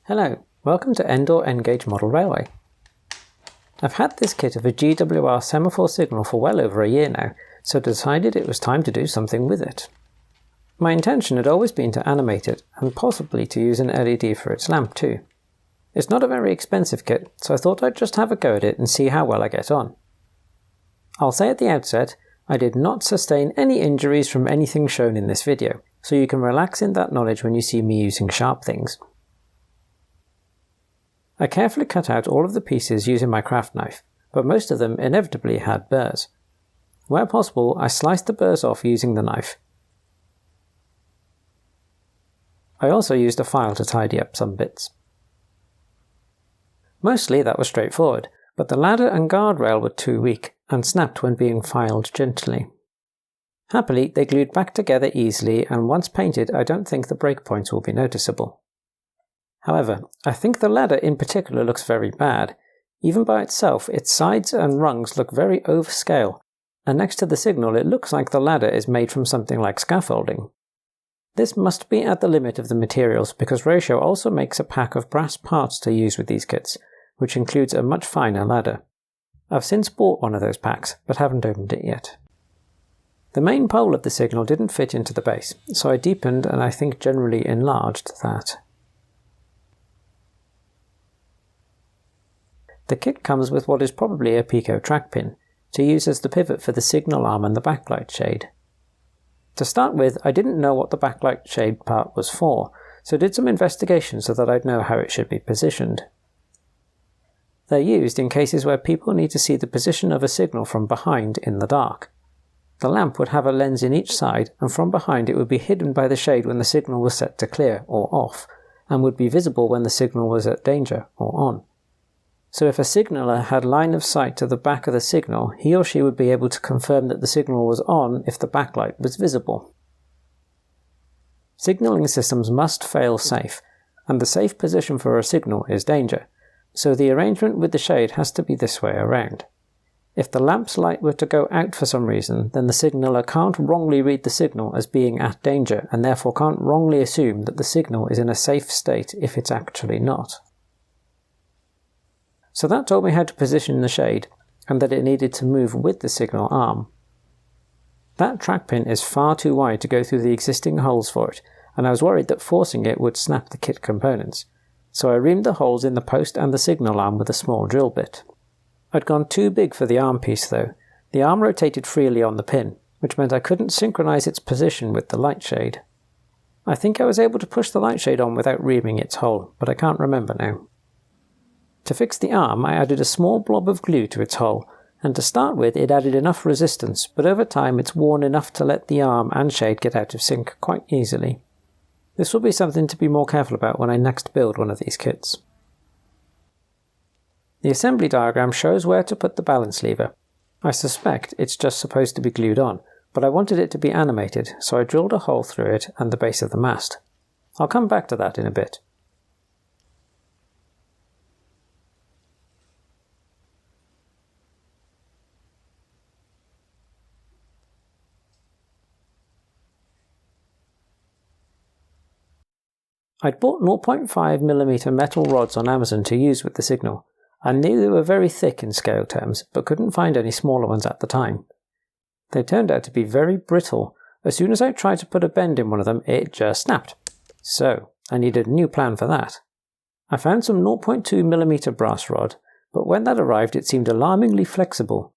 Hello, welcome to End-or N-gauge model railway. I've had this kit of a GWR semaphore signal for well over a year now, so decided it was time to do something with it. My intention had always been to animate it, and possibly to use an LED for its lamp too. It's not a very expensive kit, so I thought I'd just have a go at it and see how well I get on. I'll say at the outset, I did not sustain any injuries from anything shown in this video, so you can relax in that knowledge when you see me using sharp things. I carefully cut out all of the pieces using my craft knife, but most of them inevitably had burrs. Where possible, I sliced the burrs off using the knife. I also used a file to tidy up some bits. Mostly that was straightforward, but the ladder and guardrail were too weak, and snapped when being filed gently. Happily, they glued back together easily, and once painted I don't think the breakpoints will be noticeable. However, I think the ladder in particular looks very bad. Even by itself, its sides and rungs look very overscale, and next to the signal it looks like the ladder is made from something like scaffolding. This must be at the limit of the materials, because Ratio also makes a pack of brass parts to use with these kits, which includes a much finer ladder. I've since bought one of those packs, but haven't opened it yet. The main pole of the signal didn't fit into the base, so I deepened and I think generally enlarged that. The kit comes with what is probably a Pico track pin, to use as the pivot for the signal arm and the backlight shade. To start with, I didn't know what the backlight shade part was for, so did some investigation so that I'd know how it should be positioned. They're used in cases where people need to see the position of a signal from behind in the dark. The lamp would have a lens in each side, and from behind it would be hidden by the shade when the signal was set to clear or off, and would be visible when the signal was at danger or on. So if a signaller had line of sight to the back of the signal, he or she would be able to confirm that the signal was on if the backlight was visible. Signalling systems must fail safe, and the safe position for a signal is danger, so the arrangement with the shade has to be this way around. If the lamp's light were to go out for some reason, then the signaller can't wrongly read the signal as being at danger, and therefore can't wrongly assume that the signal is in a safe state if it's actually not. So that told me how to position the shade, and that it needed to move with the signal arm. That track pin is far too wide to go through the existing holes for it, and I was worried that forcing it would snap the kit components, so I reamed the holes in the post and the signal arm with a small drill bit. I'd gone too big for the arm piece though. The arm rotated freely on the pin, which meant I couldn't synchronize its position with the light shade. I think I was able to push the light shade on without reaming its hole, but I can't remember now. To fix the arm, I added a small blob of glue to its hole, and to start with it added enough resistance, but over time it's worn enough to let the arm and shade get out of sync quite easily. This will be something to be more careful about when I next build one of these kits. The assembly diagram shows where to put the balance lever. I suspect it's just supposed to be glued on, but I wanted it to be animated, so I drilled a hole through it and the base of the mast. I'll come back to that in a bit. I'd bought 0.5mm metal rods on Amazon to use with the signal. I knew they were very thick in scale terms, but couldn't find any smaller ones at the time. They turned out to be very brittle. As soon as I tried to put a bend in one of them, it just snapped. So, I needed a new plan for that. I found some 0.2mm brass rod, but when that arrived it seemed alarmingly flexible.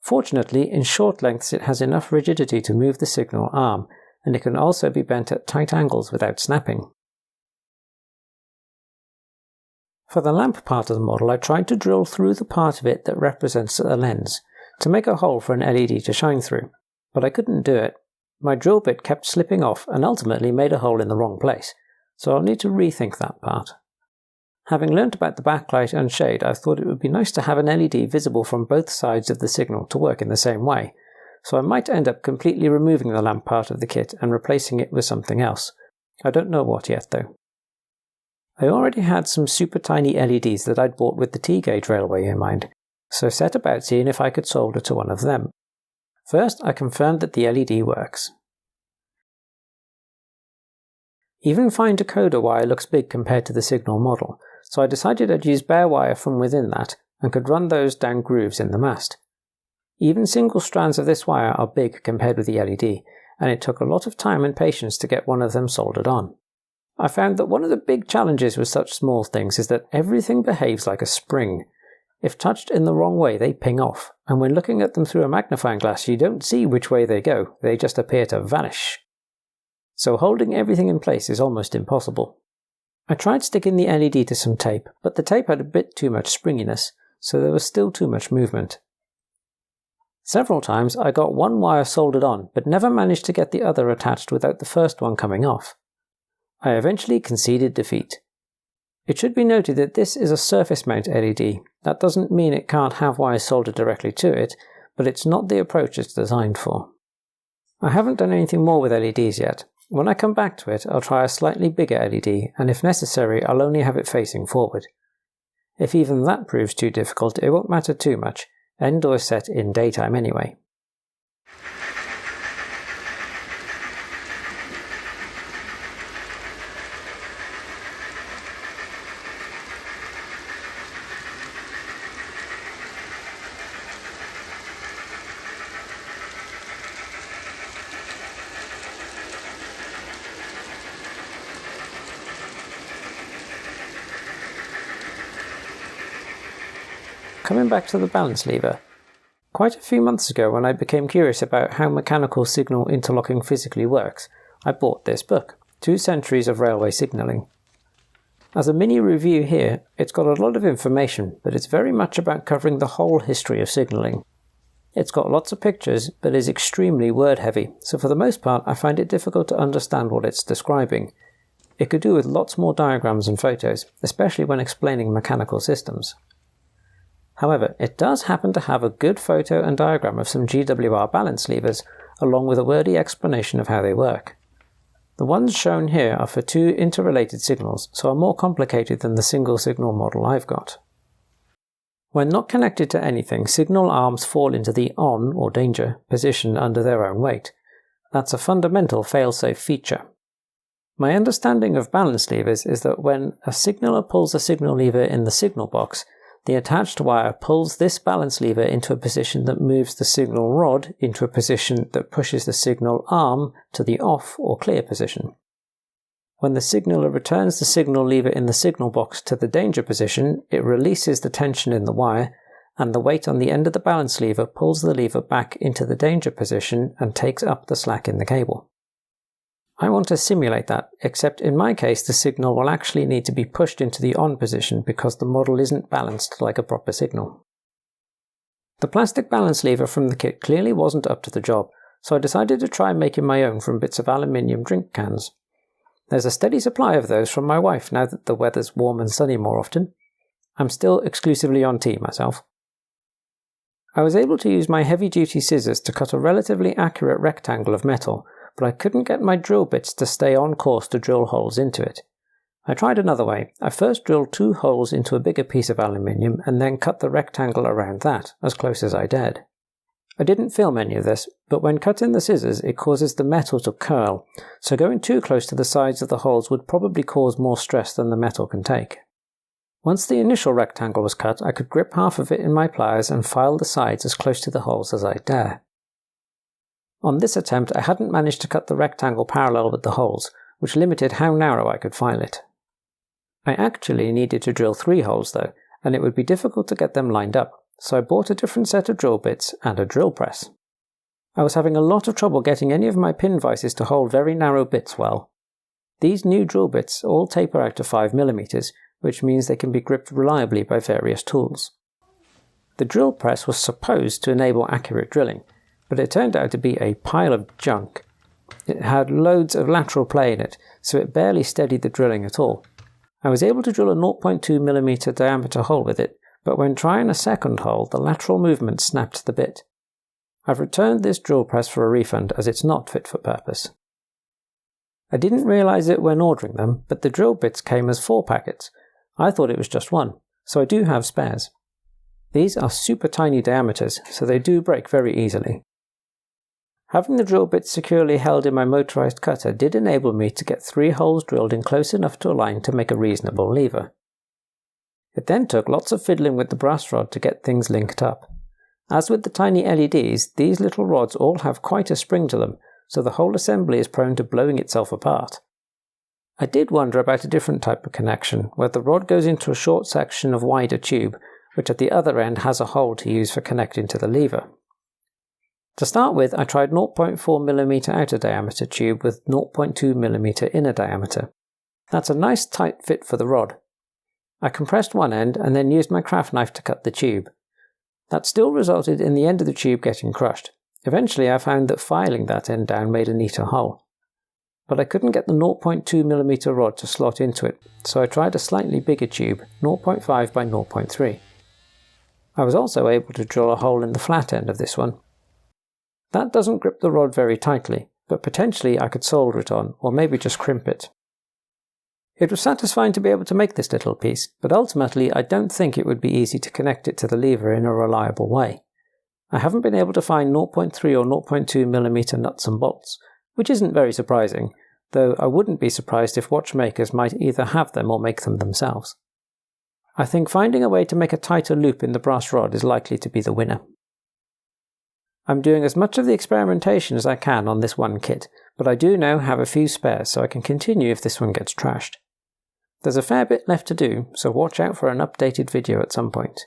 Fortunately, in short lengths it has enough rigidity to move the signal arm, and it can also be bent at tight angles without snapping. For the lamp part of the model, I tried to drill through the part of it that represents a lens, to make a hole for an LED to shine through, but I couldn't do it. My drill bit kept slipping off and ultimately made a hole in the wrong place, so I'll need to rethink that part. Having learnt about the backlight and shade, I thought it would be nice to have an LED visible from both sides of the signal to work in the same way, so I might end up completely removing the lamp part of the kit and replacing it with something else. I don't know what yet though. I already had some super tiny LEDs that I'd bought with the T-gauge railway in mind, so set about seeing if I could solder to one of them. First, I confirmed that the LED works. Even fine decoder wire looks big compared to the signal model, so I decided I'd use bare wire from within that and could run those down grooves in the mast. Even single strands of this wire are big compared with the LED, and it took a lot of time and patience to get one of them soldered on. I found that one of the big challenges with such small things is that everything behaves like a spring. If touched in the wrong way, they ping off, and when looking at them through a magnifying glass you don't see which way they go, they just appear to vanish. So holding everything in place is almost impossible. I tried sticking the LED to some tape, but the tape had a bit too much springiness, so there was still too much movement. Several times I got one wire soldered on, but never managed to get the other attached without the first one coming off. I eventually conceded defeat. It should be noted that this is a surface mount LED. That doesn't mean it can't have wires soldered directly to it, but it's not the approach it's designed for. I haven't done anything more with LEDs yet. When I come back to it, I'll try a slightly bigger LED, and if necessary, I'll only have it facing forward. If even that proves too difficult, it won't matter too much. End is set in daytime anyway. Coming back to the balance lever. Quite a few months ago, when I became curious about how mechanical signal interlocking physically works, I bought this book, 2 Centuries of Railway Signalling. As a mini review here, it's got a lot of information, but it's very much about covering the whole history of signalling. It's got lots of pictures, but is extremely word heavy, so for the most part I find it difficult to understand what it's describing. It could do with lots more diagrams and photos, especially when explaining mechanical systems. However, it does happen to have a good photo and diagram of some GWR balance levers, along with a wordy explanation of how they work. The ones shown here are for 2 interrelated signals, so are more complicated than the single signal model I've got. When not connected to anything, signal arms fall into the on, or danger, position under their own weight. That's a fundamental fail-safe feature. My understanding of balance levers is that when a signaller pulls a signal lever in the signal box, the attached wire pulls this balance lever into a position that moves the signal rod into a position that pushes the signal arm to the off or clear position. When the signaller returns the signal lever in the signal box to the danger position, it releases the tension in the wire, and the weight on the end of the balance lever pulls the lever back into the danger position and takes up the slack in the cable. I want to simulate that, except in my case the signal will actually need to be pushed into the on position because the model isn't balanced like a proper signal. The plastic balance lever from the kit clearly wasn't up to the job, so I decided to try making my own from bits of aluminium drink cans. There's a steady supply of those from my wife now that the weather's warm and sunny more often. I'm still exclusively on tea myself. I was able to use my heavy-duty scissors to cut a relatively accurate rectangle of metal, but I couldn't get my drill bits to stay on course to drill holes into it. I tried another way. I first drilled 2 holes into a bigger piece of aluminium and then cut the rectangle around that, as close as I dared. I didn't film any of this, but when cutting the scissors it causes the metal to curl, so going too close to the sides of the holes would probably cause more stress than the metal can take. Once the initial rectangle was cut, I could grip half of it in my pliers and file the sides as close to the holes as I dare. On this attempt I hadn't managed to cut the rectangle parallel with the holes, which limited how narrow I could file it. I actually needed to drill 3 holes though, and it would be difficult to get them lined up, so I bought a different set of drill bits and a drill press. I was having a lot of trouble getting any of my pin vices to hold very narrow bits well. These new drill bits all taper out to 5mm, which means they can be gripped reliably by various tools. The drill press was supposed to enable accurate drilling, but it turned out to be a pile of junk. It had loads of lateral play in it, so it barely steadied the drilling at all. I was able to drill a 0.2mm diameter hole with it, but when trying a second hole, the lateral movement snapped the bit. I've returned this drill press for a refund as it's not fit for purpose. I didn't realise it when ordering them, but the drill bits came as 4 packets. I thought it was just 1, so I do have spares. These are super tiny diameters, so they do break very easily. Having the drill bit securely held in my motorised cutter did enable me to get 3 holes drilled in close enough to align to make a reasonable lever. It then took lots of fiddling with the brass rod to get things linked up. As with the tiny LEDs, these little rods all have quite a spring to them, so the whole assembly is prone to blowing itself apart. I did wonder about a different type of connection, where the rod goes into a short section of wider tube, which at the other end has a hole to use for connecting to the lever. To start with, I tried 0.4mm outer diameter tube with 0.2mm inner diameter. That's a nice tight fit for the rod. I compressed one end and then used my craft knife to cut the tube. That still resulted in the end of the tube getting crushed. Eventually I found that filing that end down made a neater hole. But I couldn't get the 0.2mm rod to slot into it, so I tried a slightly bigger tube, 0.5 by 0.3. I was also able to drill a hole in the flat end of this one. That doesn't grip the rod very tightly, but potentially I could solder it on, or maybe just crimp it. It was satisfying to be able to make this little piece, but ultimately I don't think it would be easy to connect it to the lever in a reliable way. I haven't been able to find 0.3 or 0.2mm nuts and bolts, which isn't very surprising, though I wouldn't be surprised if watchmakers might either have them or make them themselves. I think finding a way to make a tighter loop in the brass rod is likely to be the winner. I'm doing as much of the experimentation as I can on this one kit, but I do now have a few spares so I can continue if this one gets trashed. There's a fair bit left to do, so watch out for an updated video at some point.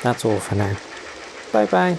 That's all for now. Bye bye.